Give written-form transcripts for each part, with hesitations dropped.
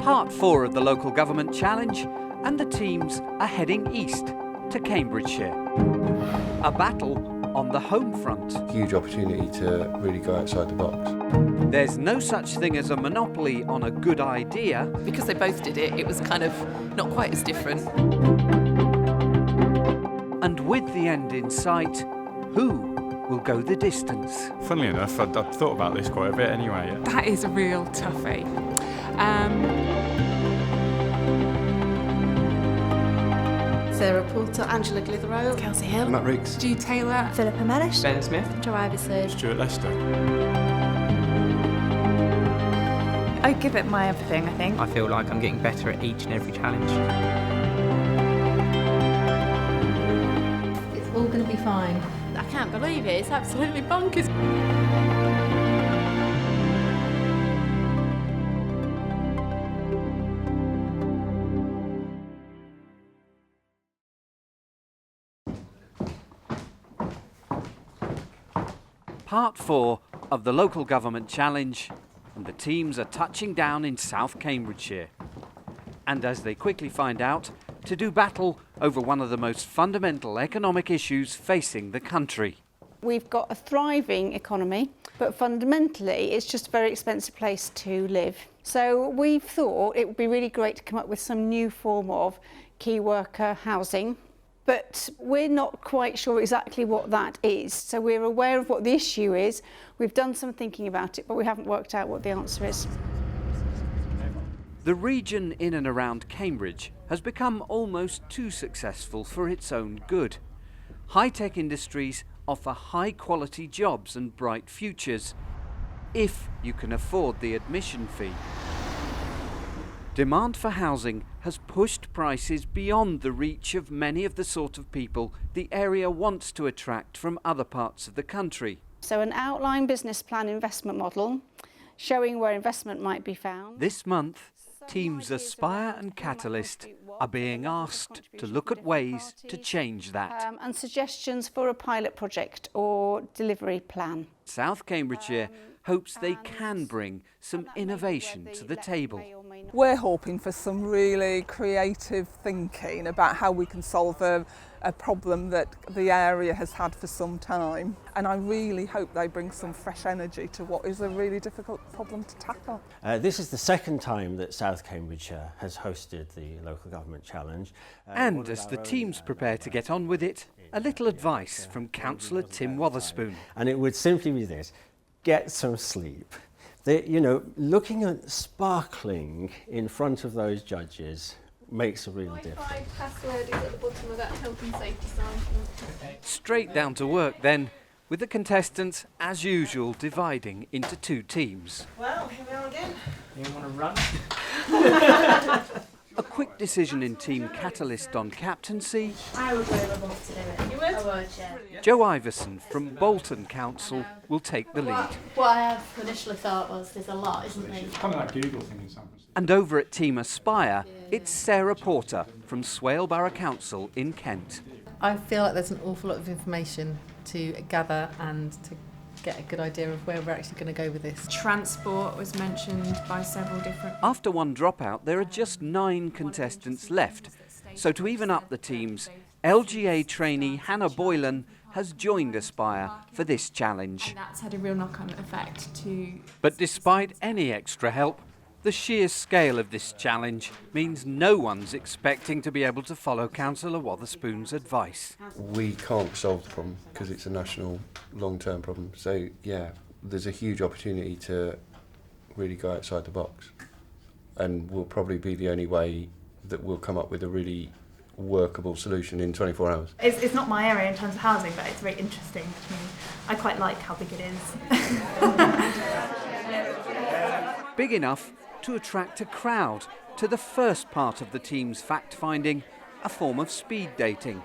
Part 4 of the Local Government Challenge, and the teams are heading east to Cambridgeshire. A battle on the home front. Huge opportunity to really go outside the box. There's no such thing as a monopoly on a good idea. Because they both did it, it was kind of not quite as different. And with the end in sight, who will go the distance? Funnily enough, I've thought about this quite a bit anyway. That is a real toughie. Sarah Porter, Angela Clitheroe, Kelsey Hill, Matt Riggs, Stu Taylor, Philippa Mellish, Ben Smith, Joe Iverson, Stuart Lester. I give it my everything, I think. I feel like I'm getting better at each and every challenge. It's all going to be fine. I can't believe it, it's absolutely bonkers. Part 4 of the Local Government Challenge, and the teams are touching down in South Cambridgeshire. And as they quickly find out, to do battle over one of the most fundamental economic issues facing the country. We've got a thriving economy, but fundamentally it's just a very expensive place to live. So we've thought it would be really great to come up with some new form of key worker housing, but we're not quite sure exactly what that is. So we're aware of what the issue is, we've done some thinking about it, but we haven't worked out what the answer is. The region in and around Cambridge has become almost too successful for its own good. High-tech industries offer high-quality jobs and bright futures, if you can afford the admission fee. Demand for housing has pushed prices beyond the reach of many of the sort of people the area wants to attract from other parts of the country. So an outline business plan investment model showing where investment might be found. This month, teams Aspire and Catalyst are being asked to look at ways to change that. And suggestions for a pilot project or delivery plan. South Cambridgeshire hopes they can bring some innovation to the table. We're hoping for some really creative thinking about how we can solve a problem that the area has had for some time. And I really hope they bring some fresh energy to what is a really difficult problem to tackle. This is the second time that South Cambridgeshire has hosted the Local Government Challenge. And as the teams prepare to get on with it, a little advice from Councillor Tim Wotherspoon. And it would simply be this: get some sleep. Looking at sparkling in front of those judges makes a real difference. My password is at the bottom of that health and safety sign. Straight down to work then, with the contestants, as usual, dividing into two teams. Well, here we are again. You want to run? A quick decision in Team Catalyst on captaincy. I would really love to do it. You would? I would, yeah. Joe Iverson from Bolton Council will take the lead. What I have initially thought was there's a lot, isn't there? It's kind of like Google thing in San Francisco. And over at Team Aspire, it's Sarah Porter from Swale Borough Council in Kent. I feel like there's an awful lot of information to gather and to get a good idea of where we're actually going to go with this. Transport was mentioned by several different... After one dropout, there are just 9 contestants left. So to even up the teams, LGA trainee Hannah Boylan has joined Aspire for this challenge. And that's had a real knock-on effect to... But despite any extra help, the sheer scale of this challenge means no one's expecting to be able to follow Councillor Wotherspoon's advice. We can't solve the problem because it's a national long-term problem. So yeah, there's a huge opportunity to really go outside the box, and will probably be the only way that we'll come up with a really workable solution in 24 hours. It's not my area in terms of housing, but it's very interesting to me. I quite like how big it is. Big enough to attract a crowd to the first part of the team's fact-finding, a form of speed dating.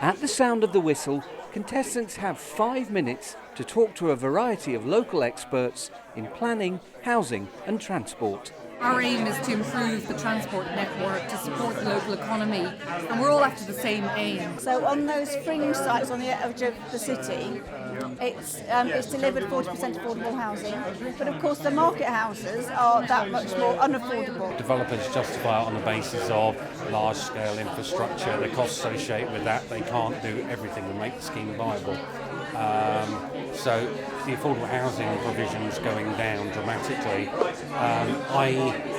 At the sound of the whistle, contestants have 5 minutes to talk to a variety of local experts in planning, housing and transport. Our aim is to improve the transport network to support the local economy, and we're all after the same aim. So on those fringe sites on the edge of the city, It's delivered 40% affordable housing, but of course the market houses are that much more unaffordable. Developers justify it on the basis of large-scale infrastructure, the costs associated with that. They can't do everything to make the scheme viable. So the affordable housing provisions going down dramatically,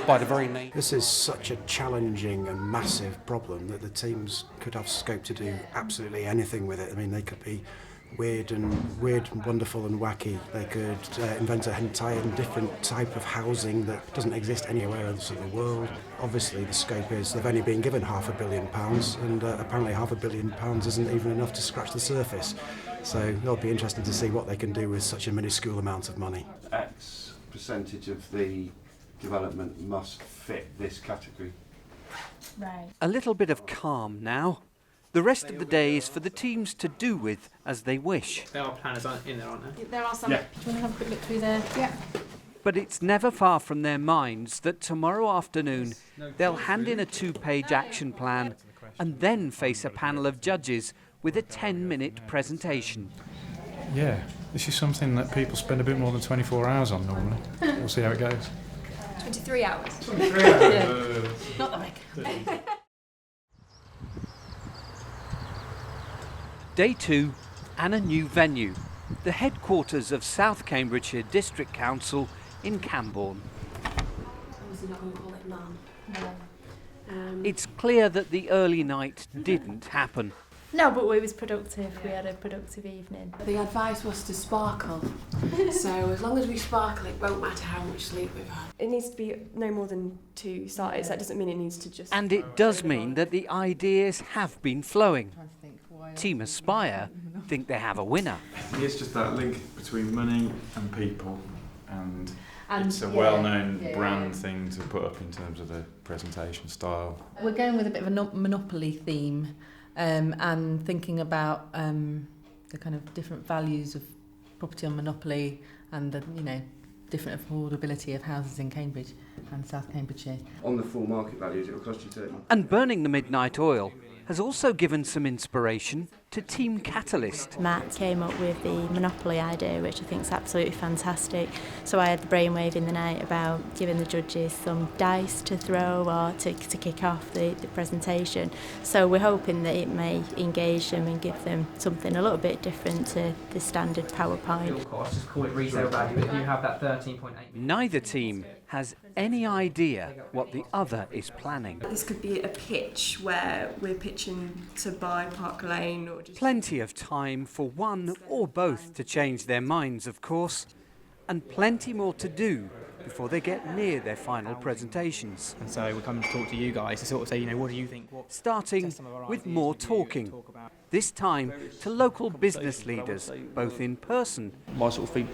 by the very nature. This is such a challenging and massive problem that the teams could have scope to do absolutely anything with it. I mean, they could be weird and wonderful and wacky. They could invent an entire different type of housing that doesn't exist anywhere else in the world. Obviously the scope is they've only been given £500 million, and apparently £500 million isn't even enough to scratch the surface. So it'll be interesting to see what they can do with such a minuscule amount of money. X percentage of the development must fit this category. Right. A little bit of calm now. The rest of the day is for the teams to do with as they wish. There are planners in there, aren't there? There are some. Yeah. Do you want to have a quick look through there? Yeah. But it's never far from their minds that tomorrow afternoon they'll hand in a 2-page action plan and then face a panel of judges with a 10-minute presentation. Yeah, this is something that people spend a bit more than 24 hours on normally. We'll see how it goes. 23 hours. Not that big. Day 2 and a new venue, the headquarters of South Cambridgeshire District Council in Camborne. Obviously not going to call it man. No. It's clear that the early night didn't happen. No, but it was productive. We had a productive evening. The advice was to sparkle. So as long as we sparkle, it won't matter how much sleep we've had. It needs to be no more than 2 starters. That doesn't mean it needs to just... And it does mean that the ideas have been flowing. Team Aspire think they have a winner. It's just that link between money and people, and it's a well-known brand thing to put up in terms of the presentation style. We're going with a bit of a monopoly theme, and thinking about the kind of different values of property on monopoly and the different affordability of houses in Cambridge and South Cambridgeshire. On the full market values, it will cost you 30. And burning the midnight oil has also given some inspiration to Team Catalyst. Matt came up with the Monopoly idea, which I think is absolutely fantastic. So I had the brainwave in the night about giving the judges some dice to throw or to kick off the presentation. So we're hoping that it may engage them and give them something a little bit different to the standard PowerPoint. Cost, just call it resale value, but if you have that 13.8... Neither team has any idea what the other is planning. This could be a pitch where we're pitching to buy Park Lane or just... Plenty of time for one or both to change their minds, of course, and plenty more to do before they get near their final presentations. And so we're coming to talk to you guys to sort of say, what do you think? Starting with more talking. This time to local business leaders, both in person. My sort of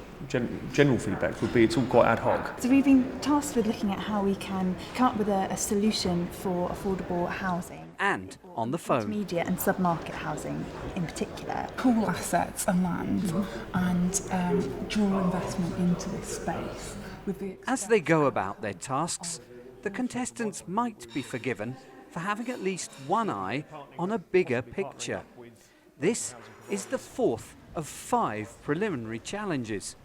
general feedback would be it's all quite ad hoc. So we've been tasked with looking at how we can come up with a solution for affordable housing. And on the phone. Media and sub-market housing in particular. Pool assets and land and draw investment into this space. As they go about their tasks, the contestants might be forgiven for having at least one eye on a bigger picture. This is the 4th of 5 preliminary challenges,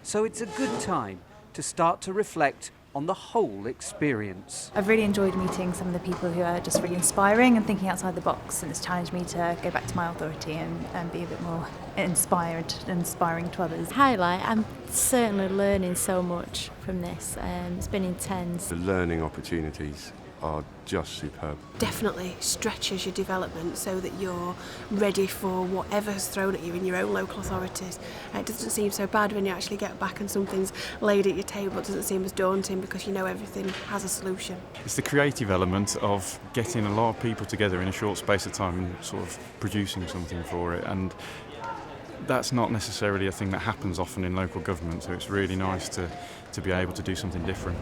so it's a good time to start to reflect on the whole experience. I've really enjoyed meeting some of the people who are just really inspiring and thinking outside the box, and it's challenged me to go back to my authority and be a bit more inspired and inspiring to others. Highlight, I'm certainly learning so much from this. It's been intense. The learning opportunities are just superb. Definitely stretches your development so that you're ready for whatever's thrown at you in your own local authorities. It doesn't seem so bad when you actually get back and something's laid at your table. It doesn't seem as daunting because you know everything has a solution. It's the creative element of getting a lot of people together in a short space of time and sort of producing something for it, and that's not necessarily a thing that happens often in local government, so it's really nice to be able to do something different.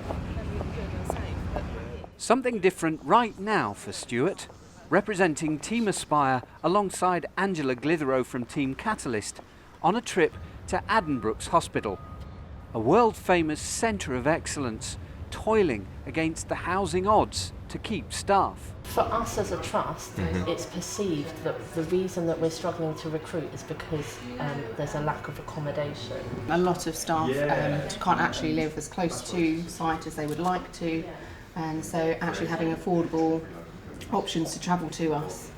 Something different right now for Stuart, representing Team Aspire alongside Angela Glitherow from Team Catalyst on a trip to Addenbrooke's Hospital, a world-famous centre of excellence toiling against the housing odds to keep staff. For us as a trust, it's perceived that the reason that we're struggling to recruit is because there's a lack of accommodation. A lot of staff can't actually live as close to site as they would like to, and so actually having affordable options to travel to us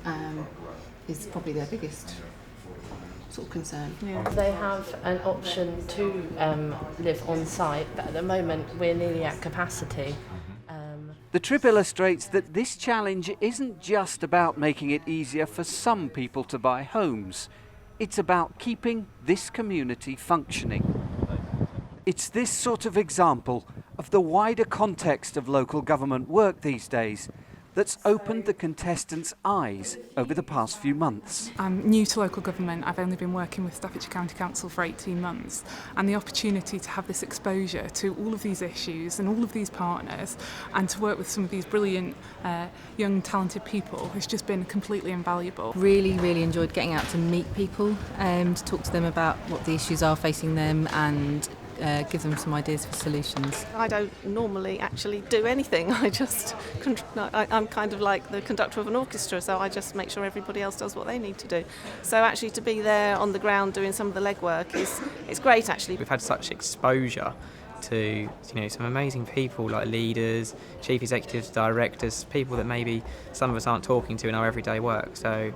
is probably their biggest sort of concern. They have an option to live on site, but at the moment we're nearly at capacity. The trip illustrates that this challenge isn't just about making it easier for some people to buy homes. It's about keeping this community functioning. It's this sort of example of the wider context of local government work these days that's opened the contestants' eyes over the past few months. I'm new to local government. I've only been working with Staffordshire County Council for 18 months, and the opportunity to have this exposure to all of these issues and all of these partners and to work with some of these brilliant young talented people has just been completely invaluable. Really enjoyed getting out to meet people and to talk to them about what the issues are facing them and give them some ideas for solutions. I don't normally actually do anything. I'm kind of like the conductor of an orchestra, so I just make sure everybody else does what they need to do. So actually to be there on the ground doing some of the legwork it's great actually. We've had such exposure to some amazing people like leaders, chief executives, directors, people that maybe some of us aren't talking to in our everyday work. So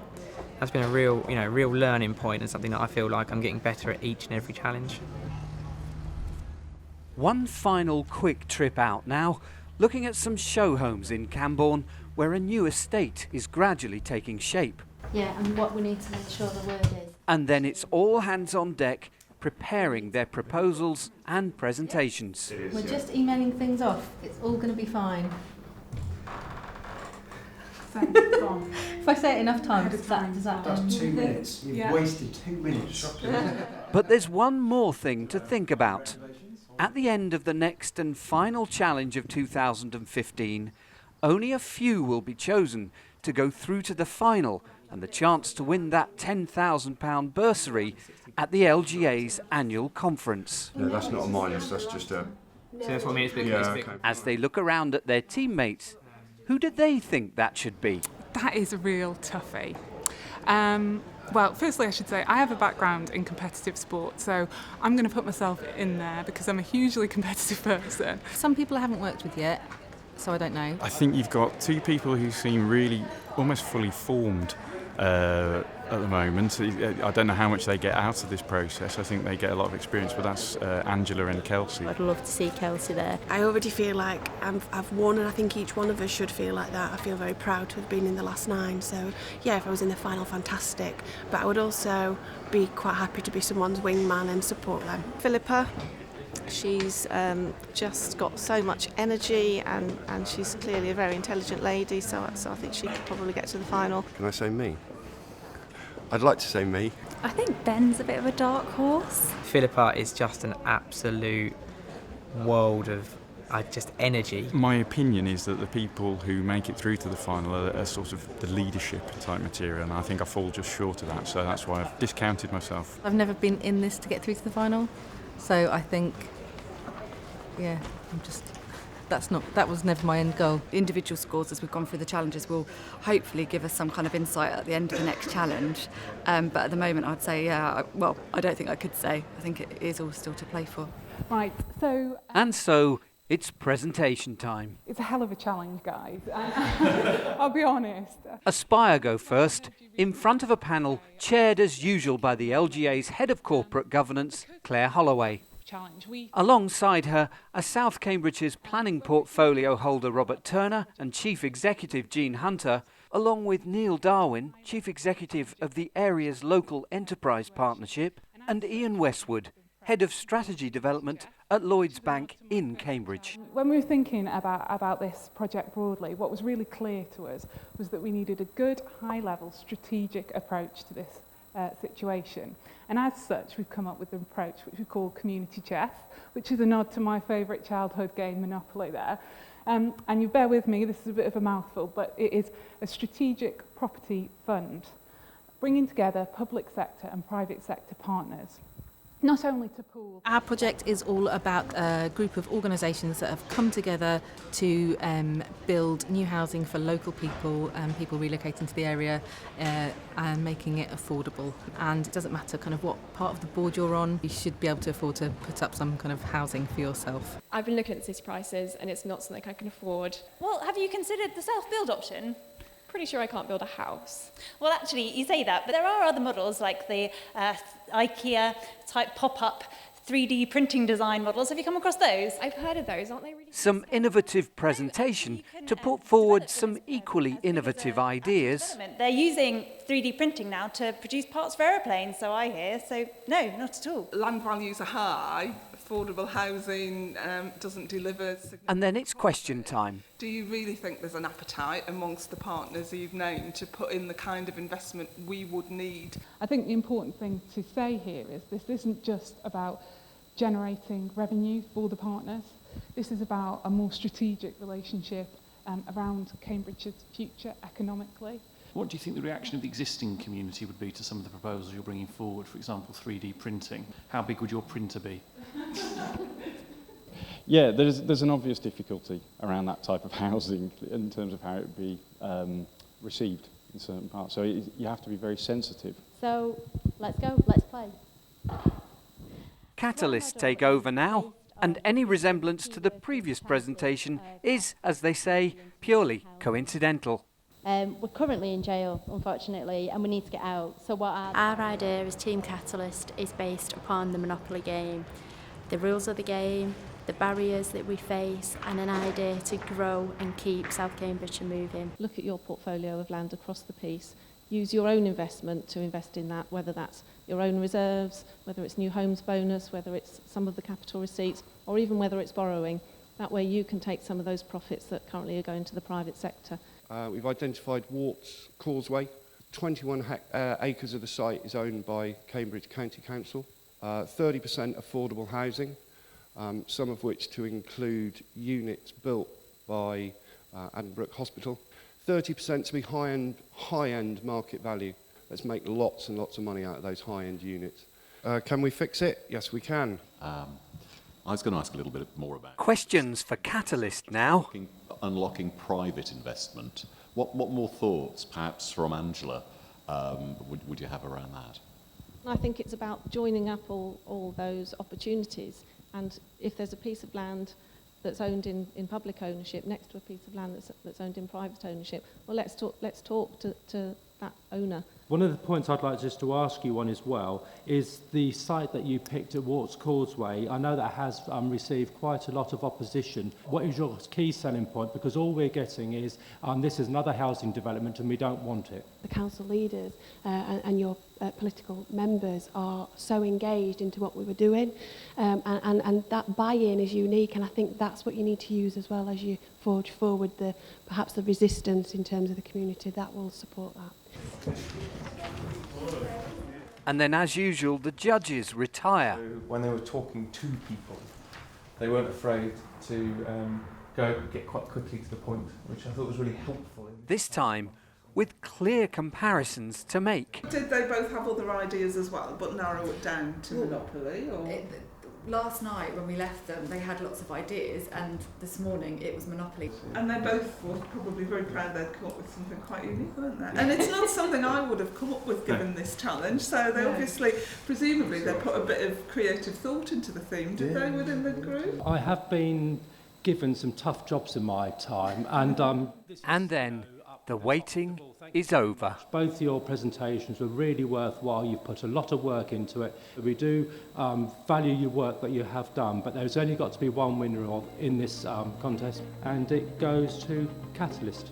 that's been a real learning point and something that I feel like I'm getting better at each and every challenge. One final quick trip out now, looking at some show homes in Camborne where a new estate is gradually taking shape. Yeah, and what we need to make sure the word is. And then it's all hands on deck, preparing their proposals and presentations. We're just emailing things off. It's all going to be fine. If I say it enough times, does that That's 2 minutes. You've wasted 2 minutes. But there's one more thing to think about. At the end of the next and final challenge of 2015, only a few will be chosen to go through to the final and the chance to win that £10,000 bursary at the LGA's annual conference. No, that's not a minus, that's just a... So that's what I mean, it's big. Okay. As they look around at their teammates, who do they think that should be? That is a real toughie. Well, firstly, I should say I have a background in competitive sport, so I'm going to put myself in there because I'm a hugely competitive person. Some people I haven't worked with yet, so I don't know. I think you've got two people who seem really almost fully formed at the moment. I don't know how much they get out of this process. I think they get a lot of experience, but that's Angela and Kelsey. I'd love to see Kelsey there. I already feel like I've won, and I think each one of us should feel like that. I feel very proud to have been in the last 9, so yeah, if I was in the final, fantastic. But I would also be quite happy to be someone's wingman and support them. Philippa, she's just got so much energy and she's clearly a very intelligent lady, so I think she could probably get to the final. Can I say me? I'd like to say me. I think Ben's a bit of a dark horse. Philippa is just an absolute world of just energy. My opinion is that the people who make it through to the final are sort of the leadership type material, and I think I fall just short of that, so that's why I've discounted myself. I've never been in this to get through to the final, so I think, yeah, that was never my end goal. The individual scores as we've gone through the challenges will hopefully give us some kind of insight at the end of the next challenge. But at the moment I'd say, I don't think I could say. I think it is all still to play for. Right, so... And so, it's presentation time. It's a hell of a challenge, guys. I'll be honest. Aspire go first, in front of a panel chaired as usual by the LGA's Head of Corporate Governance, Claire Holloway. Alongside her are South Cambridgeshire's planning portfolio holder Robert Turner and Chief Executive Jean Hunter, along with Neil Darwin, Chief Executive of the area's local enterprise partnership, and Ian Westwood, Head of Strategy Development at Lloyds Bank in Cambridge. When we were thinking about this project broadly, what was really clear to us was that we needed a good, high-level strategic approach to this situation. And as such, we've come up with an approach which we call community chess, which is a nod to my favourite childhood game, Monopoly there. And you bear with me, this is a bit of a mouthful, but it is a strategic property fund, bringing together public sector and private sector partners. not only to pool. Our project is all about a group of organisations that have come together to build new housing for local people and people relocating to the area and making it affordable. And it doesn't matter kind of what part of the board you're on, you should be able to afford to put up some kind of housing for yourself. I've been looking at city prices and it's not something I can afford. Well, have you considered the self-build option? Pretty sure I can't build a house. Well, actually, you say that, but there are other models like the IKEA type pop-up 3D printing design models. Have you come across those? I've heard of those, aren't they really? Some innovative presentation to put forward some equally innovative ideas. They're using 3D printing now to produce parts for aeroplanes, so I hear. So, no, not at all. Land values are high, affordable housing doesn't deliver. And then it's question time. Do you really think there's an appetite amongst the partners you've named to put in the kind of investment we would need? I think the important thing to say here is this isn't just about generating revenue for the partners. This is about a more strategic relationship around Cambridgeshire's future economically. What do you think the reaction of the existing community would be to some of the proposals you're bringing forward, for example 3D printing? How big would your printer be? Yeah, there's an obvious difficulty around that type of housing in terms of how it would be received in certain parts. So you have to be very sensitive. So let's go, let's play. Catalysts take over now, and any resemblance to the previous presentation is, as they say, purely coincidental. We're currently in jail, unfortunately, and we need to get out. So what our idea as Team Catalyst is based upon the Monopoly game, the rules of the game, the barriers that we face, and an idea to grow and keep South Cambridgeshire moving. Look at your portfolio of land across the piece. Use your own investment to invest in that, whether that's your own reserves, whether it's new homes bonus, whether it's some of the capital receipts, or even whether it's borrowing. That way you can take some of those profits that currently are going to the private sector. We've identified Warts Causeway. 21 acres of the site is owned by Cambridge County Council. 30% affordable housing, some of which to include units built by Addenbrooke Hospital. 30% to be high-end market value. Let's make lots and lots of money out of those high-end units. Can we fix it? Yes, we can. I was going to ask a little bit more about questions for Catalyst now. Unlocking private investment. What more thoughts, perhaps from Angela, would you have around that? I think it's about joining up all those opportunities, and if there's a piece of land that's owned in public ownership next to a piece of land that's owned in private ownership, well, let's talk to that owner. One of the points I'd like just to ask you on as well is the site that you picked at Warts Causeway. I know that has received quite a lot of opposition. What is your key selling point? Because all we're getting is this is another housing development and we don't want it. The council leaders and your political members are so engaged into what we were doing, and that buy-in is unique, and I think that's what you need to use as well as you forge forward perhaps the resistance in terms of the community that will support that. And then, as usual, the judges retire. When they were talking to people, they weren't afraid to get quite quickly to the point, which I thought was really helpful. This time, with clear comparisons to make. Did they both have other ideas as well, but narrow it down to Monopoly? Or? Last night when we left them, they had lots of ideas, and this morning it was Monopoly. And they both were probably very proud they'd come up with something quite unique, weren't they? And it's not something I would have come up with given this challenge, so they obviously, presumably, they put a bit of creative thought into the theme, did they, within the group? I have been given some tough jobs in my time, and then the waiting is over. Both your presentations were really worthwhile. You've put a lot of work into it. We do value your work that you have done, but there's only got to be one winner in this contest, and it goes to Catalyst.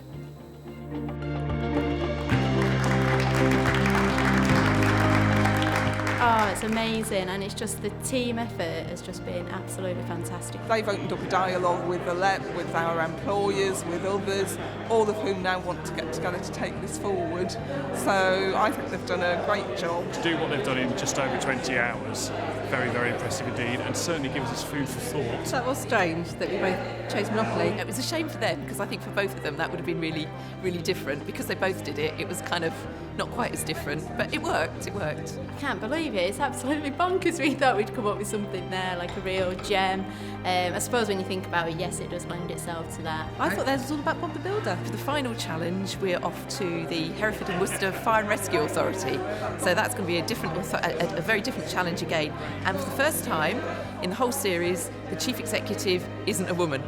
Oh, it's amazing, and it's just the team effort has just been absolutely fantastic. They've opened up a dialogue with the LEP, with our employers, with others, all of whom now want to get together to take this forward. So I think they've done a great job. To do what they've done in just over 20 hours, very, very impressive indeed, and certainly gives us food for thought. That was strange that we both chose Monopoly. It was a shame for them, because I think for both of them that would have been really, really different. Because they both did it, it was kind of not quite as different, but it worked. I can't believe it. It's absolutely bonkers. We thought we'd come up with something there, like a real gem. I suppose when you think about it, yes, it does lend itself to that. I thought that was all about Bob the Builder. For the final challenge, we're off to the Hereford and Worcester Fire and Rescue Authority. So that's going to be a very different challenge again. And for the first time in the whole series, the chief executive isn't a woman.